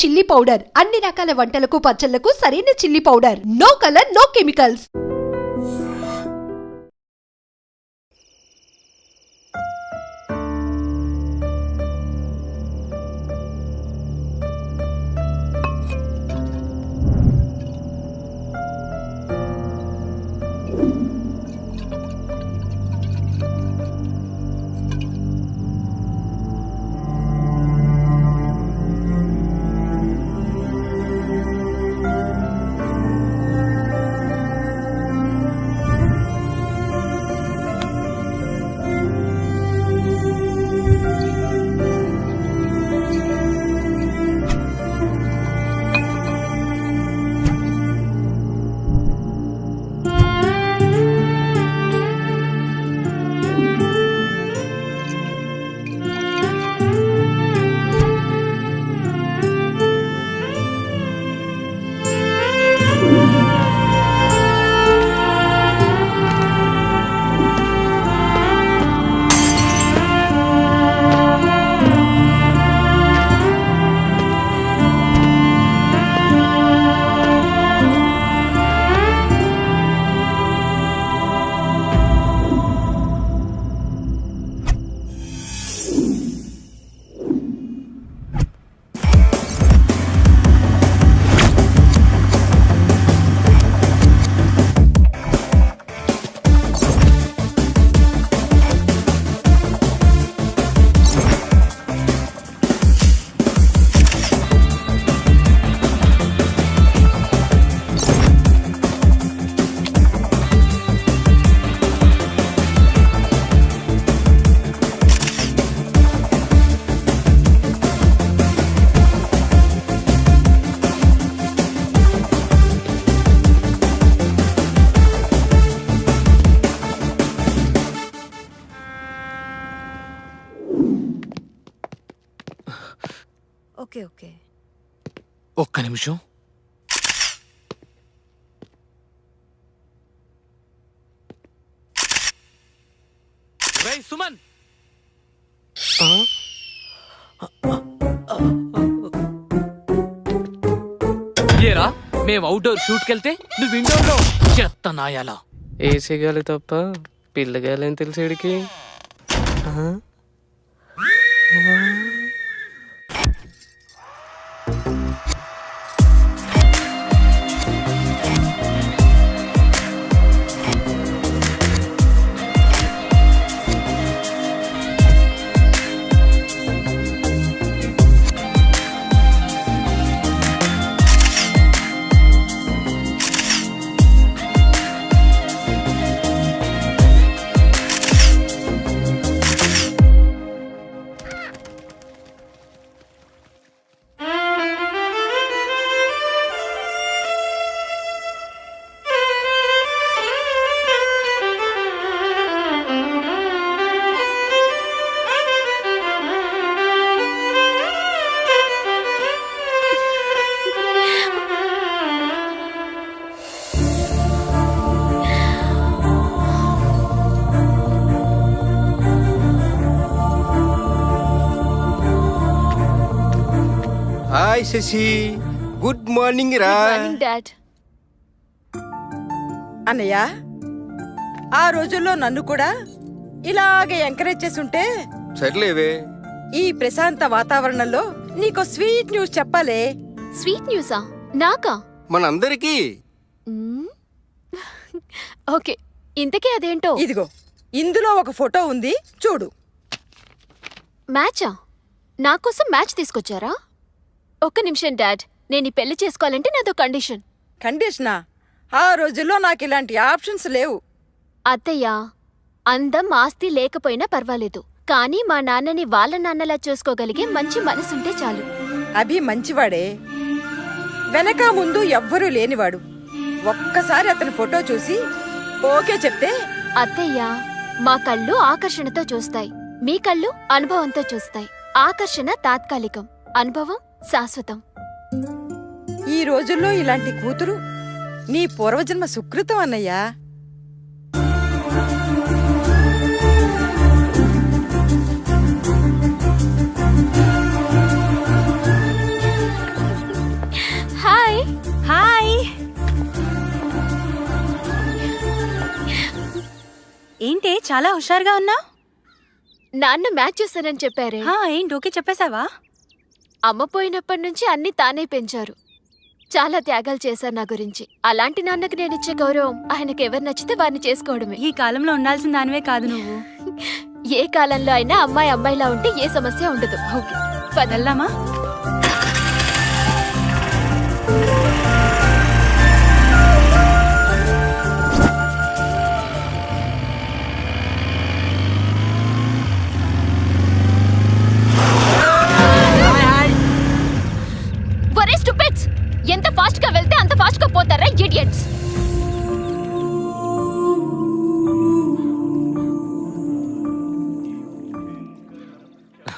Chilli powder అన్ని రకాల వంటలకు పచ్చళ్లకు సరైన chilli powder. No colour, no chemicals. Okay okay ఒక్క నిమిషం. రేయ్ సుమన్, ఏరా మేము అవుట్డోర్ షూట్కి వెళ్తే నువ్వు ఇండోర్లో చెత్త నాయాలా? ఏసీ గాలి తప్ప పిల్లగాలి ఏం తెలిసేడికి. హాయ్ శశి, గుడ్ మార్నింగ్ రా. డాడ్. అన్నయ్య, ఆ రోజుల్లో నన్ను కూడా ఇలాగే ఎంకరేజ్ చేసుంటే. సర్లేవే, ఈ ప్రశాంత వాతావరణంలో నీకో స్వీట్ న్యూస్ చెప్పాలే. స్వీట్ న్యూసా? నాకా? మనందరికీ. ఓకే, ఇంతకీ అదేంటో? ఇదిగో, ఇందులో ఒక ఫోటో ఉంది, చూడు. మ్యాచా? నాకోసం మ్యాచ్ తీసుకొచ్చారా? ఒక్క నిమిషం డాడ్, నేను ఈ పెళ్లి చేసుకోవాలంటే నాదో కండిషన్. కండిషనా? ఆ రోజుల్లో నాకు ఇలాంటి ఆప్షన్స్ లేవు. అత్తయ్య, అందం ఆస్తి లేకపోయినా పర్వాలేదు, కానీ మా నాన్నని వాళ్ళ నాన్నలా చూసుకోగలిగే మంచి మనసుంటే చాలు. అభి మంచివాడే, వెనక ముందు ఎవ్వరూ లేనివాడు. ఒక్కసారి అతని ఫోటో చూసి ఓకే చెప్తే. అత్తయ్య, మా కళ్ళు ఆకర్షణతో చూస్తాయి, మీ కళ్ళు అనుభవంతో చూస్తాయి. ఆకర్షణ తాత్కాలికం, అనుభవం శాశ్వతం. ఈ రోజుల్లో ఇలాంటి కూతురు నీ పూర్వజన్మ సుకృతం అన్నయ్యా. చాలా హుషారుగా ఉన్నావు. నాన్న మ్యాచ్ చూస్తానని చెప్పారే. ఏంటి ఓకే చెప్పేశావా? అమ్మ పోయినప్పటి నుంచి అన్ని తానే పెంచారు. చాలా త్యాగాలు చేశారు నా గురించి. అలాంటి నాన్నకి నేను ఇచ్చే గౌరవం ఆయనకి ఎవరు నచ్చితే వారిని చేసుకోవడమే. ఈ కాలంలో ఉండాల్సిన దానివే కాదు నువ్వు. ఏ కాలంలో అయినా అమ్మాయి అమ్మాయిలా ఉంటే ఏ సమస్య ఉండదు. ఓకే వెళ్దామా? ఒరే స్టూపిడ్స్, ఎంత ఫాస్ట్ గా వెళ్తే అంత ఫాస్ట్ గా పోతారా ఇడియట్స్.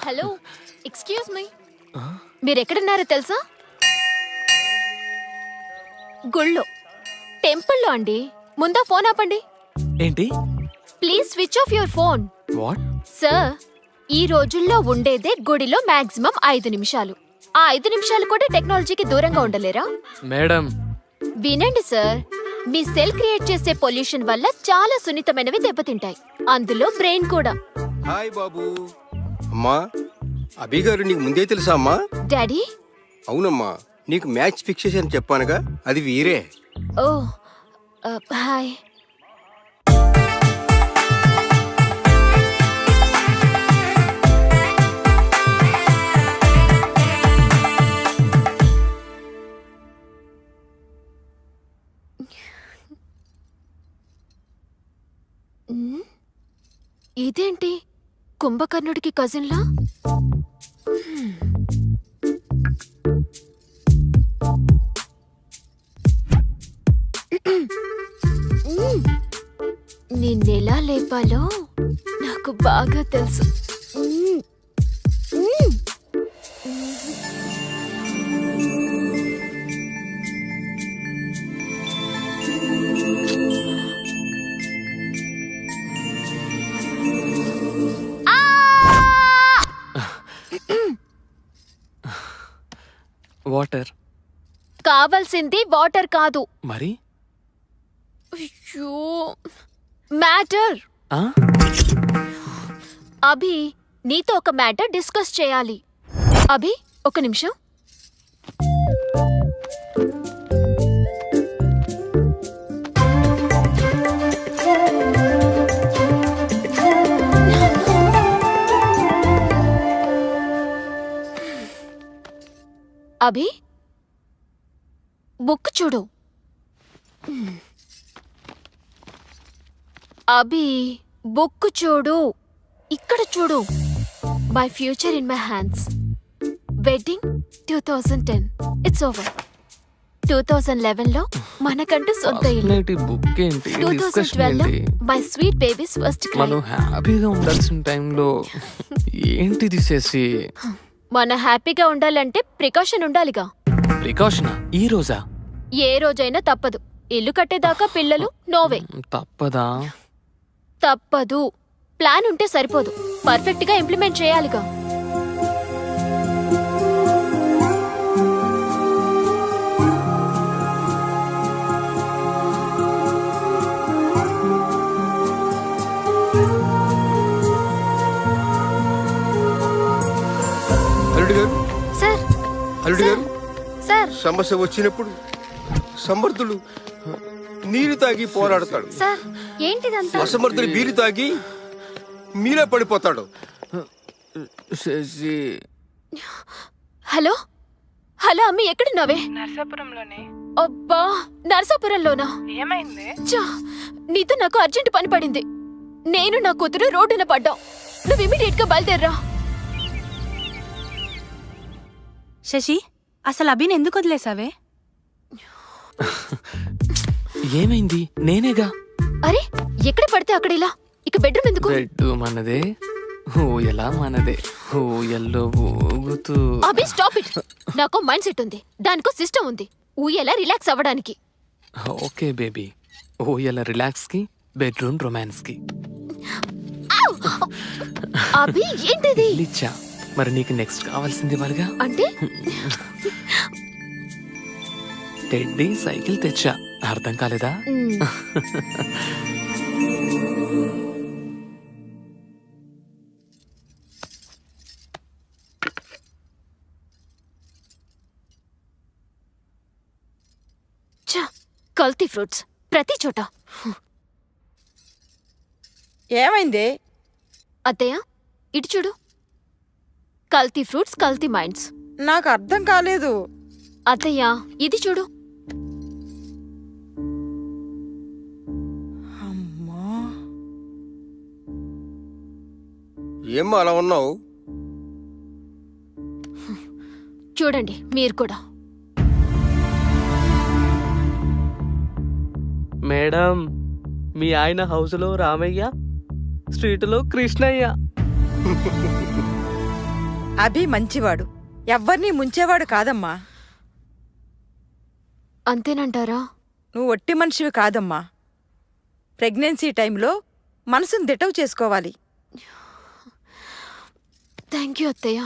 హలో, ఎక్స్క్యూజ్ మీ, మీరు ఎక్కడున్నారో తెలుసా? గుళ్ళో, టెంపుల్లో అండి. ముందా ఫోన్ ఆపండి. ఏంటి? Please switch off your phone. What? Sir, ఈ రోజుల్లో ఉండేదే గుడిలో మాక్సిమం 5 నిమిషాలు. ఆ 5 నిమిషాలు కూడా టెక్నాలజీకి దూరంగా ఉండలేరా? మేడం, వినండి సార్, మీ సెల్ క్రియేట్ చేసే పొల్యూషన్ వల్ల చాలా సున్నితమైనవి దెబ్బతింటాయి, అందులో బ్రెయిన్ కూడా. హాయ్ బాబు. అమ్మా, అభి గారు నీకు ముందే తెలుసా అమ్మా? డాడీ? అవునమ్మా, నీకు మ్యాచ్ ఫిక్స్ చేశాను చెప్పానుగా, అది వీరే. ఓ, హాయ్. ఇదేంటి, కుంభకర్ణుడికి కజిన్లా? నిన్నెలా లేపాలో నాకు బాగా తెలుసు. వాటర్ కావాల్సింది వాటర్ కాదు. మరి? అయ్యో, మ్యాటర్. అభి, నీతో ఒక మ్యాటర్ డిస్కస్ చేయాలి. అభి, ఒక నిమిషం. అభి, బుక్ చూడు. అభి, బుక్ చూడు. ఇక్కడ చూడు. My future in my hands. Wedding 2010. It's over. 2011లో మనకంటూ సొంత ఇల్లు. బుక్ ఏంటి? 2012లో my sweet babies first cry. మనం హ్యాపీగా ఉండాల్సిన టైంలో ఏంటిది చేసి? మన హ్యాపీగా ఉండాలంటే ప్రికాషన్ ఉండాలిగా. ప్రికాషనా? ఈ రోజా? ఏ రోజైనా తప్పదు. ఇల్లు కట్టేదాకా పిల్లలు నోవే. తప్పదా? తప్పదు. ప్లాన్ ఉంటే సరిపోదు, పర్ఫెక్ట్ గా ఇంప్లిమెంట్ చేయాలిగా. అల్లుడు గారు, సార్, అల్లుడు గారు, సార్, సమస్య వచ్చినప్పుడు సమర్థుడు నీరు తాగి పోరాడతాడు. సార్, ఏంటిదంతా? అసమర్థుడు బీరు తాగి మీరే పడిపోతాడు. శశి, హలో హలో, అమ్మి ఎక్కడున్నావే? నర్సాపురంలోనే. అబ్బా, నర్సాపురంలోనా? ఏమైంది? నీతో నాకు అర్జెంట్ పని పడింది. నేను నా కూతురు రోడ్డున పడ్డాం. నువ్వు ఇమీడియట్ గా బయలుదేర్రా. శశి, అసలు అభిని ఎందుకు వదిలేసావే? ఏమైంది? నేనేగా. అరే, ఎక్కడ పడితే అక్కడ ఇలా. ఇక బెడ్రూమ్ ఎందుకు? బెడ్ మనదే, ఊయలా మనదే. ఊయల్లో ఊగుతూ. అభి, స్టాప్ ఇట్. నాకు మైండ్ సెట్ ఉంది, దానికో సిస్టమ్ ఉంది. ఊయలా రిలాక్స్ అవ్వడానికి. ఓకే బేబీ, ఊయల రిలాక్స్ కి, బెడ్రూమ్ రొమాన్స్ కి. అభి, ఏంటిది? లిచ్చా, మరి నీకు నెక్స్ట్ కావాల్సింది వాళ్ళగా. అంటే టెడ్డీ సైకిల్ తెచ్చా, అర్థం కాలేదా? కల్తీ ఫ్రూట్స్ ప్రతి చోట. ఏమైంది? అత్తయ్య ఇటు చూడు. కల్తీ ఫ్రూట్స్, కల్తీ మైండ్స్. నాకు అర్థం కాలేదు. అత్తయ్య ఇది చూడు. అమ్మా, ఏమ్మా అలా ఉన్నావు? చూడండి మీరు కూడా. మేడం, మీ ఆయన హౌస్లో రామయ్య, స్ట్రీటులో కృష్ణయ్య. అభి మంచివాడు, ఎవ్వరినీ ముంచేవాడు కాదమ్మా. అంతేనంటారా? నువ్వు ఒట్టి మనిషివి కాదమ్మా. ప్రెగ్నెన్సీ టైంలో మనసును దిటవు చేసుకోవాలి. థ్యాంక్ యూ అత్తయ్య.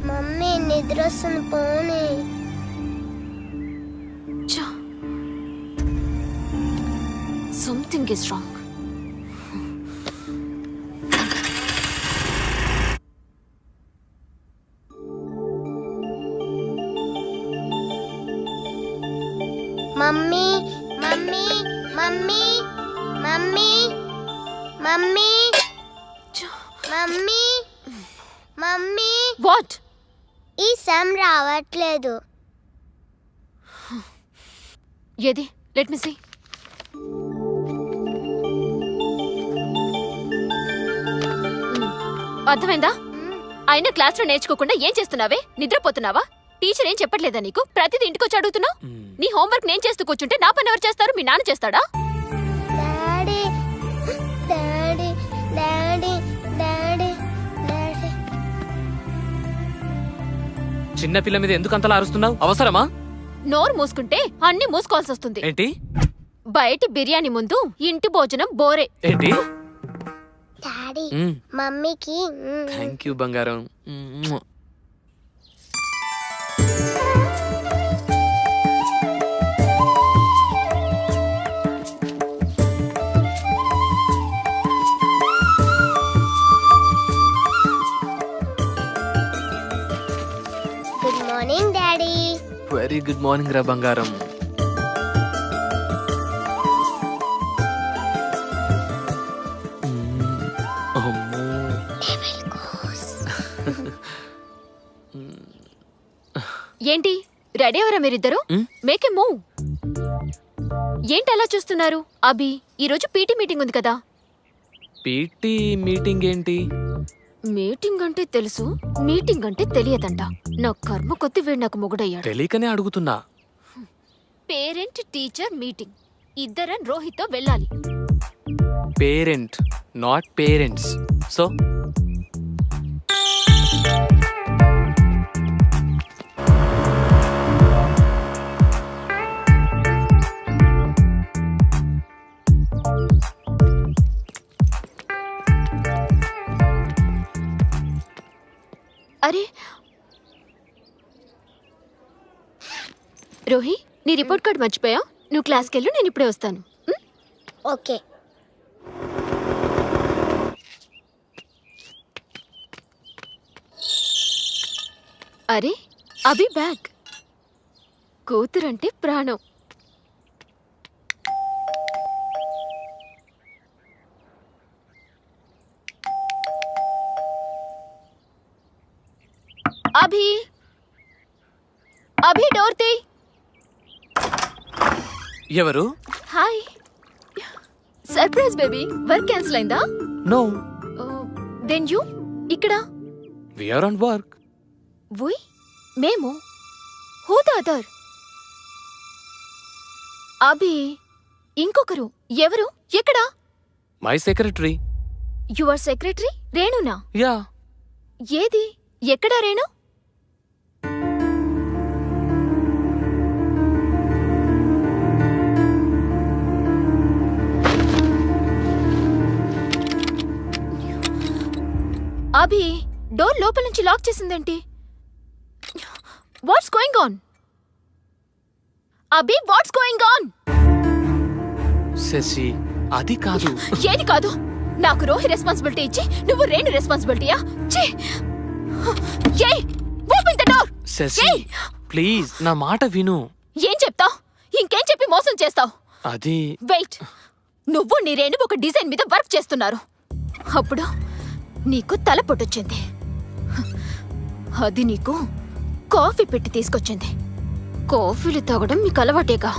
మమ్మీ నిద్ర వస్తుంది పోనీ. Something is wrong. Mummy mummy mummy mummy mummy mummy mummy what? ఈ సమ్ రావట్లేదు. ఏది? Let me see. అర్థమైందా? అయినా క్లాస్లో నేర్చుకోకుండా ఏం చేస్తున్నావే? నిద్రపోతున్నావా? టీచర్ ఏం చెప్పట్లేదా నీకు? ప్రతిదీ ఇంటికొచ్చి అడుగుతున్నావు. నీ హోంవర్క్ నేను చేస్తూ కూర్చుంటే నా పని ఎవరు చేస్తారు? మీ నాన్న చేస్తాడా? Daddy daddy daddy daddy daddy. చిన్న పిల్ల మీద ఎందుకు అంతలా అరుస్తున్నావు? అవసరమా? నోరు మూసుకుంటే అన్ని మూసుకోవాల్సి వస్తుంది. ఏంటి? బయటి బిర్యానీ ముందు ఇంటి భోజనం బోరే. ఏంటి? డాడీ మమ్మీకి థ్యాంక్ యూ బంగారం. Good morning daddy. Very good morning రా బంగారం. ఏంటి రెడీ అవరా మీరిద్దరు? Make a move. ఏంటి అలా చూస్తున్నారు? అభి, ఈరోజు పీటీ మీటింగ్ ఉంది కదా. పీటీ మీటింగ్ ఏంటి? మీటింగ్ అంటే తెలుసు, మీటింగ్ అంటే తెలియదంట. నా కర్మ కొద్ది వీడు నాకు మొగుడయ్యాడు. తెలియకనే అడుగుతున్నా. Parent teacher meeting. ఇద్దరం రోహిత్తో వెళ్ళాలి. Parent not parents. సో అరే రోహి, నీ రిపోర్ట్ కార్డ్ మర్చిపోయా? నువ్వు క్లాస్కి వెళ్ళు, నేను ఇప్పుడే వస్తాను. ఓకే. అరే అభి బ్యాగ్. కూతురంటే ప్రాణం. అభి అభి డోర్ తీ. ఎవరు? Hi. Surprise baby. Work cancel అయిందా? నో, దెన్ యూ ఇక్కడ. We are on work. We మేము హూ ద అదర్? అభి ఇంకొకరు ఎవరు? ఎక్కడ? My secretary. యువర్ సెక్రటరీ రేణునా? యా. ఏది? ఎక్కడ రేణు? అభి డోర్ లోపల నుంచి లాక్ చేసిందేంటి? What's going on? Abhi what's going on? Shashi, అది కాదు. ఏది కాదు? నాకు రోహి రెస్పాన్సిబిలిటీ ఇచ్చి నువ్వు రేణు రెస్పాన్సిబిలిటీయా? Open the door. Shashi please నా మాట విను. ఏం చెప్తావ్? ఇంకేం చెప్పి మోసం చేస్తావ్? అది వెయిట్. నువ్వు నీ రేణు ఒక డిజైన్ మీద వర్క్ చేస్తున్నారు. అప్పుడు నీకు తల పొట్టొచ్చింది. అది నీకు కాఫీ పెట్టి తీసుకొచ్చింది. కాఫీలు తాగడం మీకు అలవాటేగా.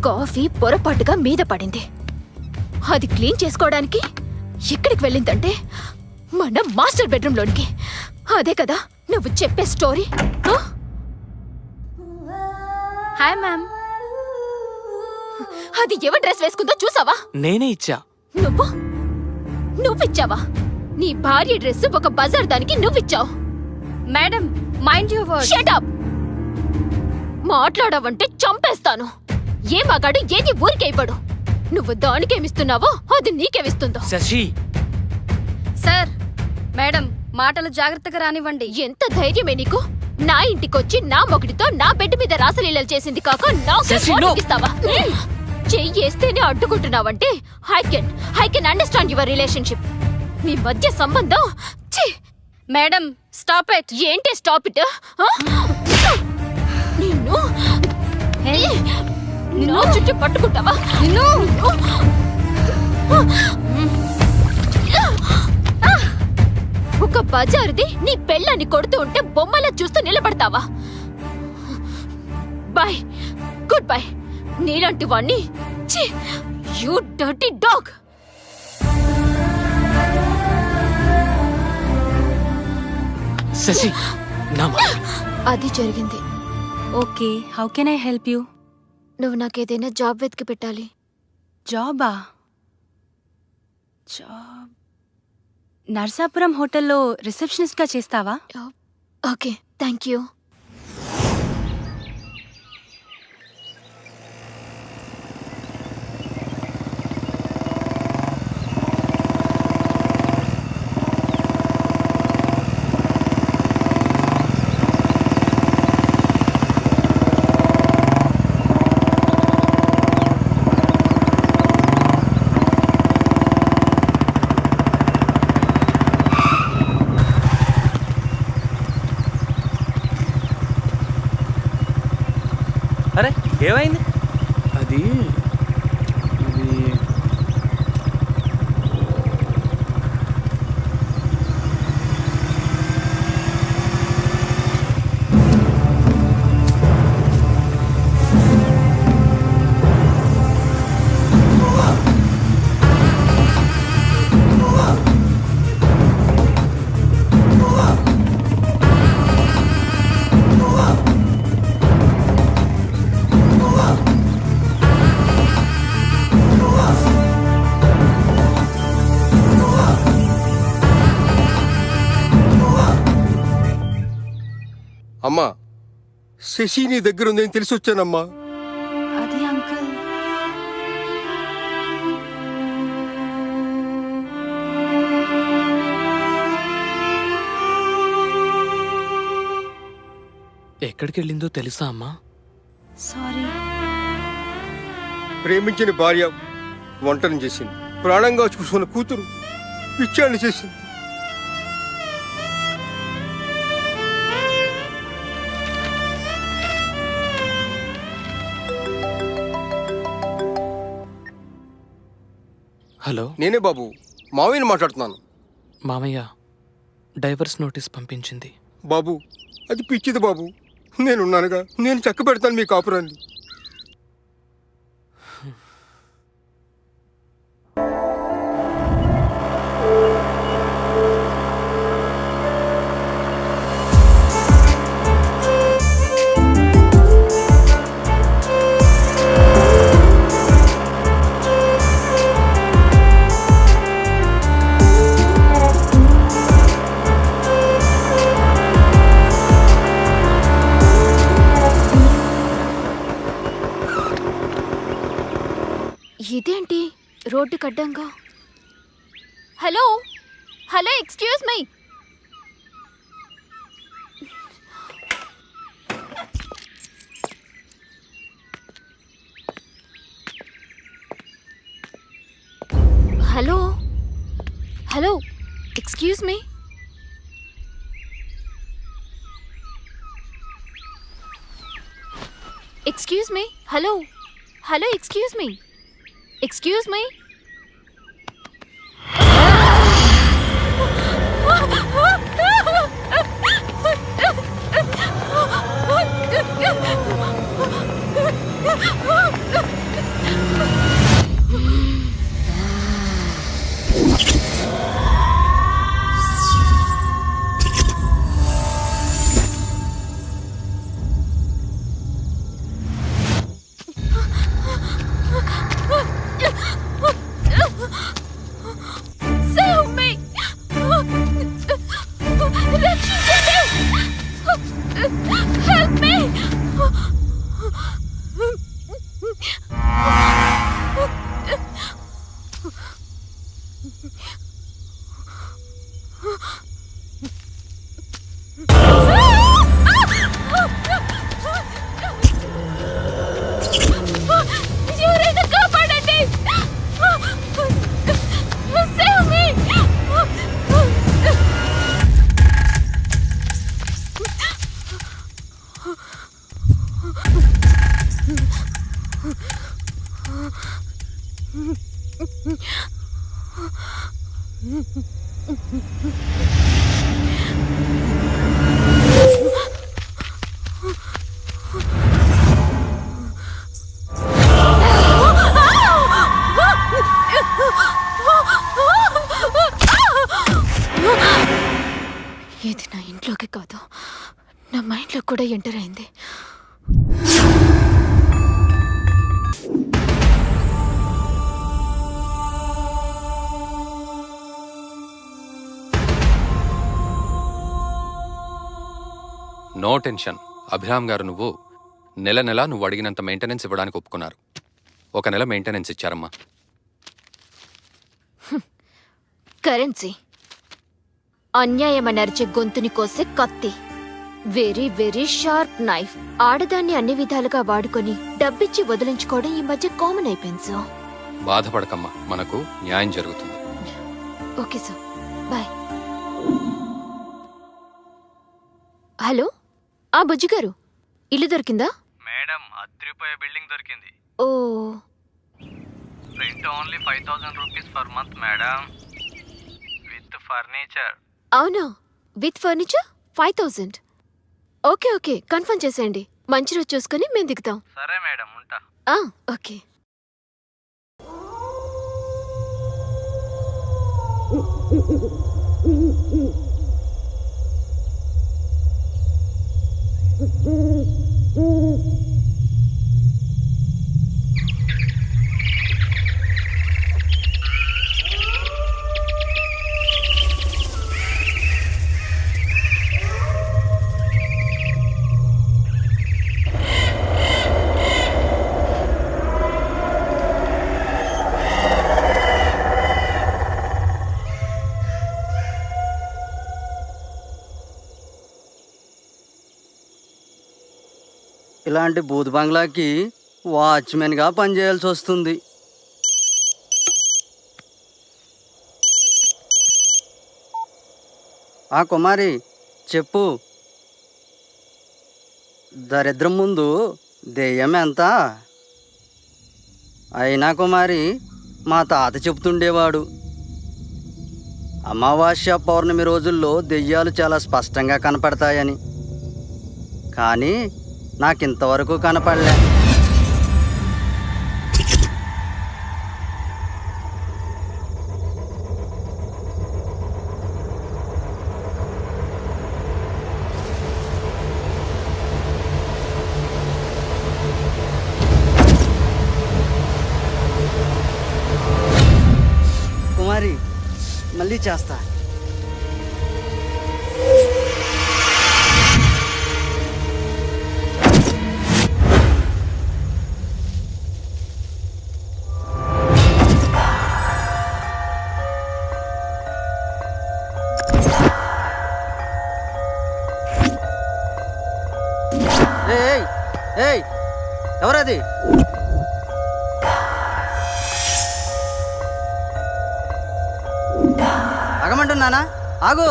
కాఫీ పొరపాటుగా మీద పడింది. అది క్లీన్ చేసుకోవడానికి ఎక్కడికి వెళ్ళిందంటే మన మాస్టర్ బెడ్రూమ్ లోనికి. అదే కదా నువ్వు చెప్పే స్టోరీ. Hi ma'am. అది ఎవరి డ్రెస్ వేసుకుందో చూసావా? నేనే ఇచ్చా. నువ్విచ్చావా? నీ భార్య డ్రెస్ ఒక బజార్ దానికి నువ్విచ్చావు. Madam mind your words. Shut up. మాట్లాడావంటే చంపేస్తాను. ఏ మగాడు ఏది ఊరికైపడు. నువ్వు దానికేమిస్తున్నావో అది నీకేమిస్తుందో. శశి, సార్ మేడం మాటలు జాగ్రత్తగా రానివ్వండి. ఎంత ధైర్యమే నీకు? నా ఇంటికొచ్చి నా మొగుడితో నా బెడ్ మీద రాసలీలలు చేసింది కాక శశి, no. నాకిస్తావా? చెయ్యేస్తేనే అడ్డుకుంటున్నావంటే I can understand your relationship. మీ మధ్య సంబంధం ఛీ! Madam stop it. ఏంటి స్టాప్ ఇట్? నిన్ను నిన్ను చుట్టూ పట్టుకుంటావా? నిన్ను ఒక బజారుది నీ పెళ్ళాన్ని కొడుతూ ఉంటే బొమ్మలా చూస్తూ నిలబడతావా? Bye, good bye. నీలాంటి వాణ్ణి యూ డర్టీ డాగ్. శశి నా మాట. అది జరిగింది. Okay, how can I help you? నువ్వు నాకేదైనా జాబ్ వెతికి పెట్టాలి. జాబా? జాబ్ నర్సాపురం హోటల్లో రిసెప్షనిస్ట్గా చేస్తావా? Okay, thank you. అరే ఏమైంది? అది అమ్మా, శశి నీ దగ్గర ఉందని తెలిసి వచ్చానమ్మా. అది అంకుల్. ఎక్కడికి వెళ్ళిందో తెలుసా అమ్మా? సారీ. ప్రేమించిన భార్య వంటను చేసింది. ప్రాణంగా చూసుకున్న కూతురు పిచ్చాన్ని చేసింది. హలో, నేనే బాబు, మావయ్యని మాట్లాడుతున్నాను. మామయ్య డైవర్స్ నోటీస్ పంపించింది. బాబు అది పిచ్చిది బాబు. నేనున్నానుగా, నేను చక్క పెడతాను మీ కాపురాన్ని. ఇదేంటి రోడ్డు కడ్డంగా? Hello hello, excuse me. Hello hello, excuse me. Excuse me. Hello hello, excuse me. Excuse me? Save me! Help me! ఎవరైనా కాపాడండి! Save me! ఇది నా ఇంట్లోకి కాదు, నా మైండ్లో కూడా ఎంటర్ అయింది. నో టెన్షన్ అభిరామ్ గారు, నెల నువ్వు అడిగినంత మెయింటెనెన్స్ ఇవ్వడానికి ఒప్పుకున్నారు. 1 నెల మెయింటెనెన్స్ ఇచ్చారమ్మా. కరెన్సీ అన్యాయమని అరిచే గొంతుని కోసే కత్తి, వెరీ వెరీ షార్ప్ నైఫ్. ఆడదాన్ని అన్ని విధాలుగా వాడుకొని డబ్బిచ్చి వదిలించుకోవడం ఈ మధ్య కామన్ అయిపోయింది సార్. బాధపడకమ్మా, మనకు న్యాయం జరుగుతుంది. Okay sir, bye. Hello, Bujji గారు, ఇల్లు దొరికిందా? మేడం, అద్రిపోయే బిల్డింగ్ దొరికింది. ఓ, rent only 5000 rupees per month madam, with furniture. అవునా? With furniture 5000. Okay okay, confirm చేసేయండి. మంచి రోజు చూసుకుని మేము దిగుతాం. సరే మేడం, ఉంటా. ఓకే. ఇలాంటి బూత్ బంగ్లాకి వాచ్మెన్గా పనిచేయాల్సి వస్తుంది. కుమారి చెప్పు, దరిద్రం ముందు దెయ్యం ఎంత? అయినా కుమారి, మా తాత చెప్తుండేవాడు, అమావాస్య పౌర్ణమి రోజుల్లో దెయ్యాలు చాలా స్పష్టంగా కనపడతాయని, కానీ నాకింతవరకు కనపడలే. కుమారి, మళ్ళీ చేస్తా. ఏయ్ ఏయ్, ఎవరది? ఆగమంటున్నానా? ఆగు.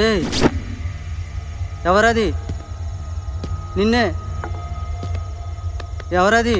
ఏయ్, ఎవరది? నిన్నే. ఎవరది?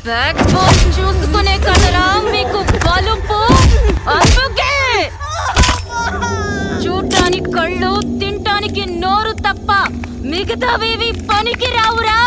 బ్యాక్ బోన్ చూసుకునే కదరా మీకు బలుపు. అందుకే చూడ్డానికి కళ్ళు, తింటానికి నోరు తప్ప మిగతావేవి పనికి రావురా.